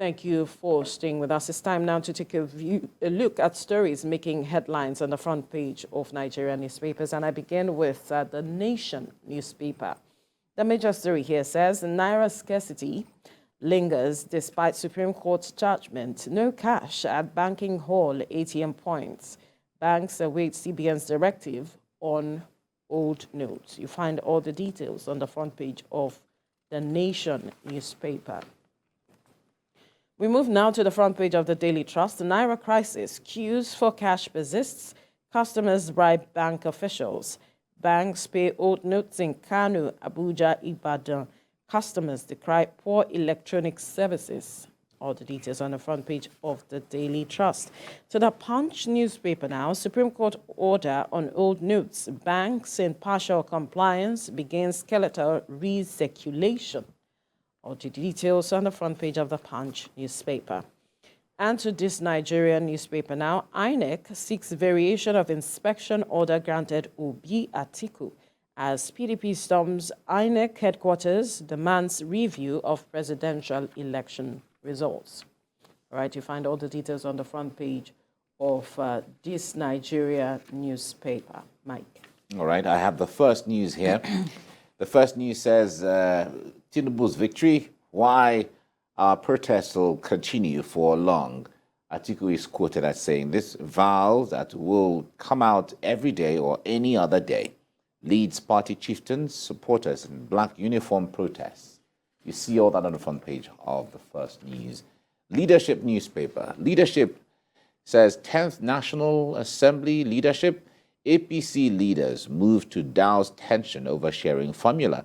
Thank you for staying with us. It's time now to take a look at stories making headlines on the front page of Nigerian newspapers. And I begin with the Nation newspaper. The major story here says Naira scarcity lingers despite Supreme Court's judgment. No cash at banking hall ATM points. Banks await CBN's directive on old notes. You find all the details on the front page of the Nation newspaper. We move now to the front page of the Daily Trust. The Naira crisis. Queues for cash persists. Customers bribe bank officials. Banks pay old notes in Kano, Abuja, Ibadan. Customers decry poor electronic services. All the details on the front page of the Daily Trust. To the Punch newspaper now. Supreme Court order on old notes. Banks in partial compliance begin skeletal recirculation. All the details on the front page of the Punch newspaper. And to this Nigerian newspaper now, INEC seeks variation of inspection order granted Obi Atiku as PDP storms INEC headquarters, demands review of presidential election results. All right, you find all the details on the front page of this Nigeria newspaper. Mike. All right, I have the first news here. The first news says Tinubu's victory, why our protests will continue for long. Atiku is quoted as saying, this vow that will come out every day or any other day leads party chieftains, supporters in black uniform protests. You see all that on the front page of the first news. Leadership newspaper. Leadership says 10th National Assembly leadership, APC leaders move to douse tension over sharing formula.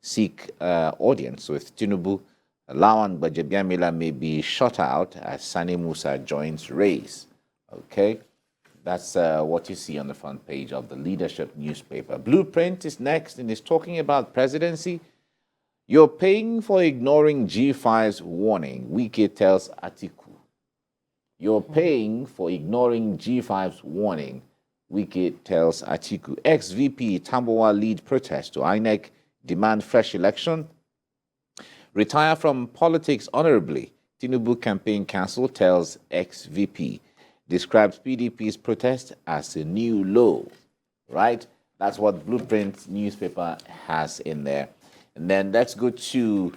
Seek audience with Tinubu. Lawan Gbajabiamila may be shut out as Sani Musa joins race. Okay, that's what you see on the front page of the Leadership newspaper. Blueprint is next and is talking about presidency. You're paying for ignoring G5's warning, Wike tells Atiku. You're paying for ignoring G5's warning, Wike tells Atiku. Ex-VP Tambowa lead protest to INEC, demand fresh election. Retire from politics honorably. Tinubu campaign council tells ex-VP. Describes PDP's protest as a new low. Right? That's what Blueprint newspaper has in there. And then let's go to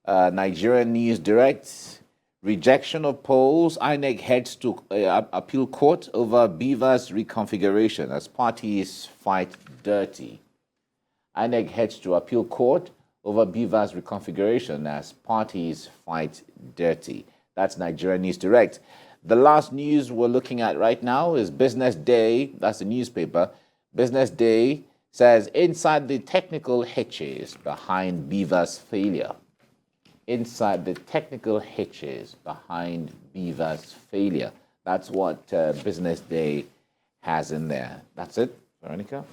Nigerian News Direct. Rejection of polls. INEC heads to appeal court over Beaver's reconfiguration as parties fight dirty. INEC heads to appeal court over Beaver's reconfiguration as parties fight dirty. That's Nigerian News Direct. The last news we're looking at right now is Business Day. That's the newspaper. Business Day says inside the technical hitches behind Beaver's failure. Inside the technical hitches behind Beaver's failure. That's what Business Day has in there. That's it, Veronica.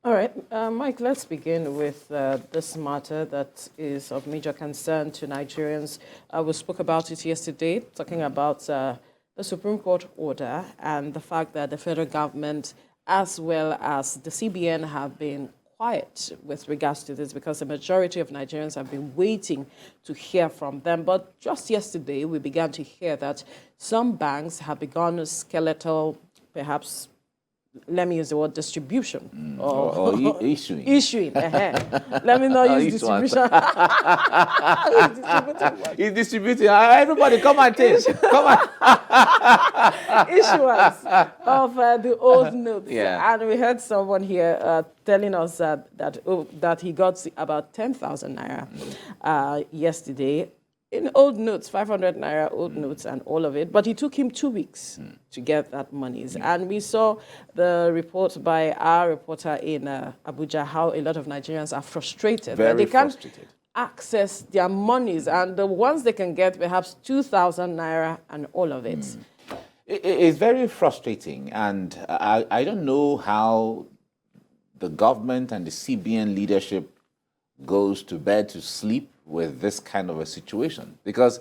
All right, Mike, let's begin with this matter that is of major concern to Nigerians. We spoke about it yesterday, talking about the Supreme Court order and the fact that the federal government, as well as the CBN, have been quiet with regards to this because the majority of Nigerians have been waiting to hear from them. But just yesterday, we began to hear that some banks have begun skeletal, perhaps, let me use the word distribution. Or issuing. Issuing. Let me not use distribution. He's distributing. Everybody come and take. Come on. Issuance of the old notes. Yeah. And we heard someone here telling us that he got about 10,000 naira yesterday. In old notes, 500 naira old notes and all of it. But it took him 2 weeks to get that money. And we saw the report by our reporter in Abuja how a lot of Nigerians are frustrated. Very that they can't frustrated. access their monies. And the ones they can get, perhaps 2,000 naira and all of it. It's very frustrating. And I don't know how the government and the CBN leadership goes to bed to sleep with this kind of a situation, because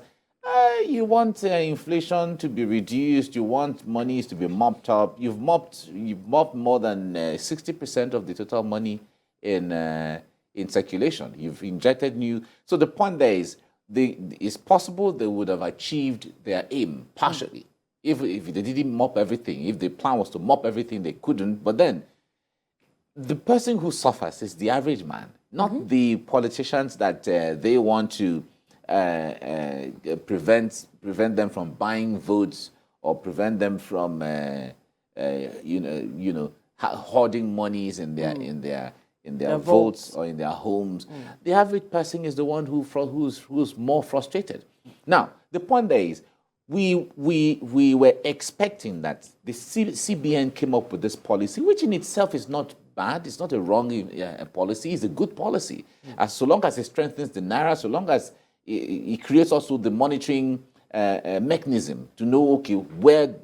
you want inflation to be reduced, you want monies to be mopped up. You've mopped more than 60% of the total money in circulation. You've injected new. So the point there is it's possible they would have achieved their aim partially if they didn't mop everything. If the plan was to mop everything, they couldn't. But then the person who suffers is the average man, not the politicians that they want to prevent them from buying votes or prevent them from hoarding monies in their votes or in their homes. The average person is the one who's more frustrated. Now, the point there is, we were expecting that the CBN came up with this policy, which in itself is not bad. It's not a wrong policy. It's a good policy. As so long as it strengthens the naira, so long as it creates also the monitoring mechanism to know, okay, where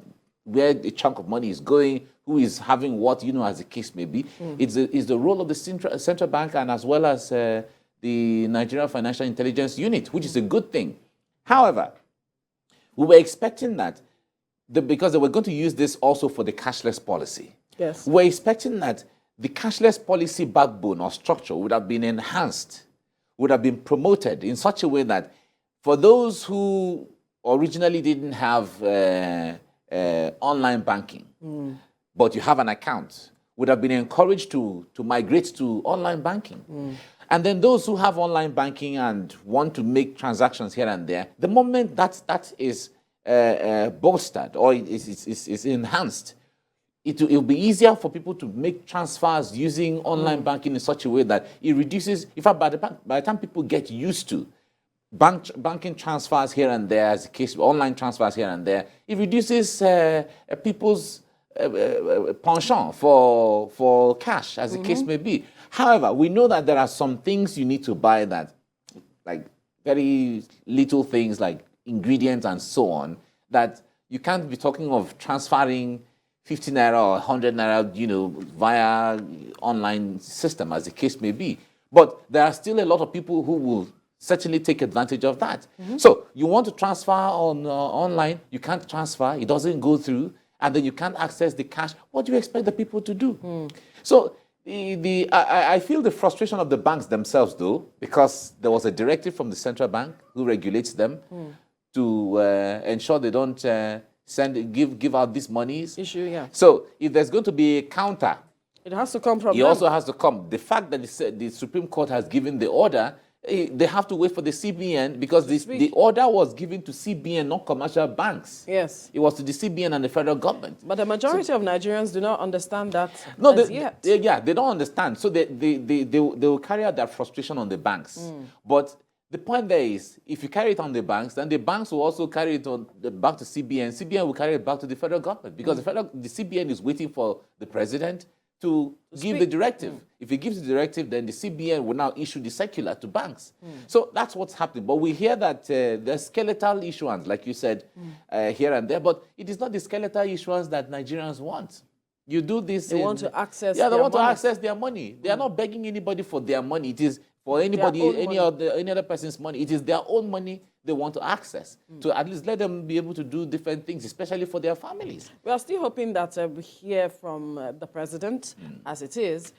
the chunk of money is going, who is having what, as the case may be. It's the role of the central bank and as well as the Nigerian Financial Intelligence Unit, which is a good thing. However, we were expecting that because they were going to use this also for the cashless policy. Yes. We were expecting that the cashless policy backbone or structure would have been enhanced, would have been promoted in such a way that for those who originally didn't have online banking, but you have an account, would have been encouraged to migrate to online banking. And then those who have online banking and want to make transactions here and there, the moment that is bolstered or is enhanced, it will be easier for people to make transfers using online banking in such a way that it reduces, in fact, by the time people get used to banking transfers here and there, as a case, online transfers here and there, it reduces people's penchant for cash, as the case may be. However, we know that there are some things you need to buy that, like very little things like ingredients and so on, that you can't be talking of transferring 50 naira or 100 naira, via online system, as the case may be. But there are still a lot of people who will certainly take advantage of that. So you want to transfer on online, you can't transfer, it doesn't go through, and then you can't access the cash. What do you expect the people to do? So I feel the frustration of the banks themselves, though, because there was a directive from the central bank who regulates them to ensure they don't give out these monies. So if there's going to be a counter, it has to come from them. It also has to come. The fact that the Supreme Court has given the order, they have to wait for the CBN because the order was given to CBN, not commercial banks. Yes. It was to the CBN and the federal government. But the majority of Nigerians do not understand that yet. They don't understand. So they will carry out their frustration on the banks. But the point there is, if you carry it on the banks, then the banks will also carry it back to CBN. CBN will carry it back to the federal government because the CBN is waiting for the president to give the directive. If he gives the directive, then the CBN will now issue the circular to banks. So that's what's happening. But we hear that there's skeletal issuance, like you said, here and there. But it is not the skeletal issuance that Nigerians want. You do this. They want to access their money. Yeah, they want to access their money. They are not begging anybody for their money. It is for anybody, any other person's money. It is their own money they want to access, to at least let them be able to do different things, especially for their families. We are still hoping that we hear from the president, as it is,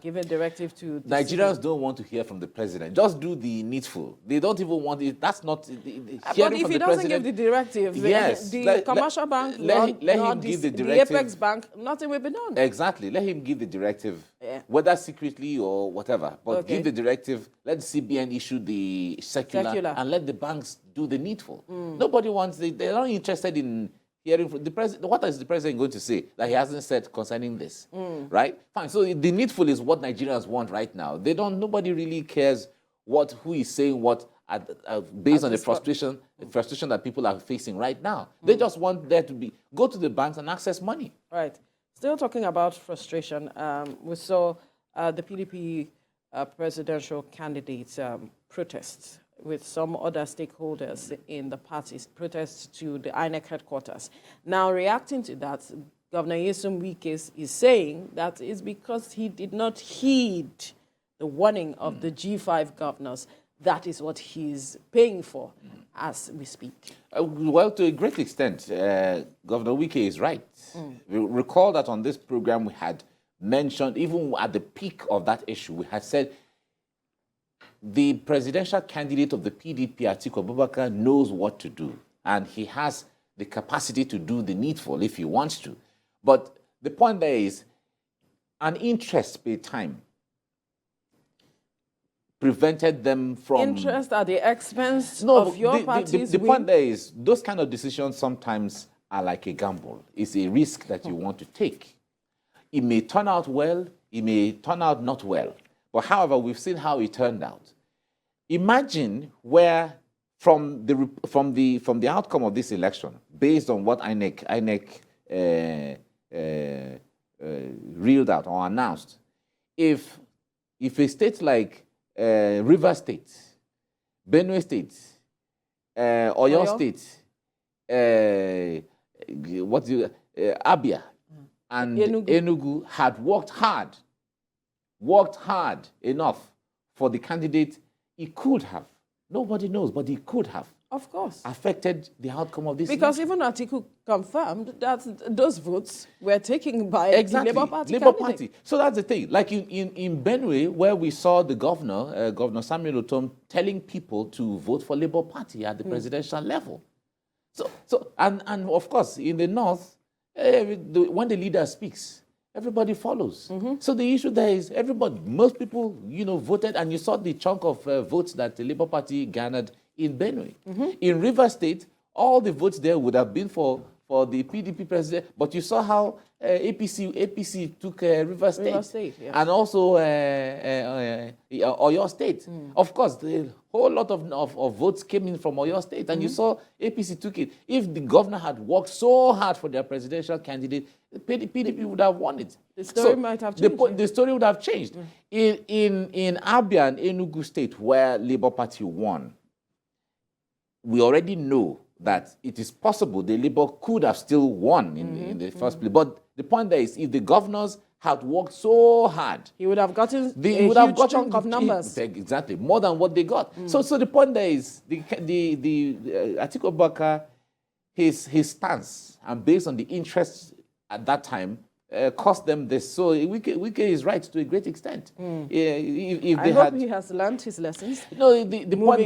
giving directive to... Nigerians don't want to hear from the president. Just do the needful. They don't even want it. That's not... But if he doesn't give the directive, yes, the commercial bank, let him give the directive. The Apex Bank, nothing will be done. Exactly. Let him give the directive, whether secretly or whatever. But give the directive, let the CBN issue the circular. And let the banks do the needful. Nobody wants... They're not interested in hearing from the president. What is the president going to say that he hasn't said concerning this? Right? Fine. So the needful is what Nigerians want right now. Nobody really cares who is saying what based on the frustration that people are facing right now. They just want there to go to the banks and access money. Right. Still talking about frustration, we saw the PDP presidential candidates protests with some other stakeholders in the party's protests to the INEC headquarters. Now, reacting to that, Governor Nyesom Wike is saying that it's because he did not heed the warning of the G5 governors. That is what he's paying for as we speak. Well, to a great extent, Governor Wike is right. Recall that on this program we had mentioned, even at the peak of that issue, we had said the presidential candidate of the PDP, Atiku Abubakar, knows what to do, and he has the capacity to do the needful if he wants to. But the point there is, an interest per time prevented them from... Interest at the expense of your party's the point there is, those kind of decisions sometimes are like a gamble. It's a risk that you want to take. It may turn out well, it may turn out not well. But however, we've seen how it turned out. Imagine where, from the outcome of this election, based on what INEC reeled out or announced, if a state like River State, Benue State, Oyo State, Abia, and Enugu had worked hard enough for the candidate, he could have. Nobody knows, but he could have. Of course. Affected the outcome of this Because election. even Atiku confirmed that those votes were taken by Exactly. the Labour Party Labour candidate. Party. So that's the thing. Like in Benue, where we saw the governor, Governor Samuel Otom, telling people to vote for Labour Party at the presidential level. And of course, in the north, when the leader speaks, everybody follows. So the issue there is most people, voted, and you saw the chunk of votes that the Labour Party garnered in Benue. In River State, all the votes there would have been for the PDP president, but you saw how APC took River State, yes. and also Oyo State. Of course, the whole lot of votes came in from Oyo State, and you saw APC took it. If the governor had worked so hard for their presidential candidate, the PDP would have won it. The story might have changed. The story would have changed. In Abia and Enugu State, where Labour Party won, we already know that it is possible the Labour could have still won in the first place. But the point there is, if the governors had worked so hard, he would have gotten a huge chunk of numbers. Exactly, more than what they got. So the point there is, the Atiku Abubakar, his stance, and based on the interests at that time, cost them this. So Wike is right to a great extent. I hope he has learned his lessons. No, the point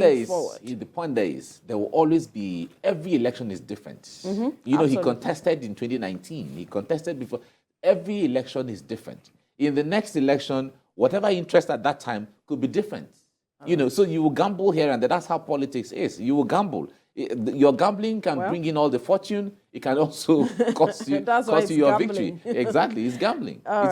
there is, there will always be, every election is different. He contested in 2019. He contested before. Every election is different. In the next election, whatever interest at that time could be different. So you will gamble here and there. That's how politics is. You will gamble. Your gambling can bring in all the fortune. It can also cost you your victory. Exactly, it's gambling.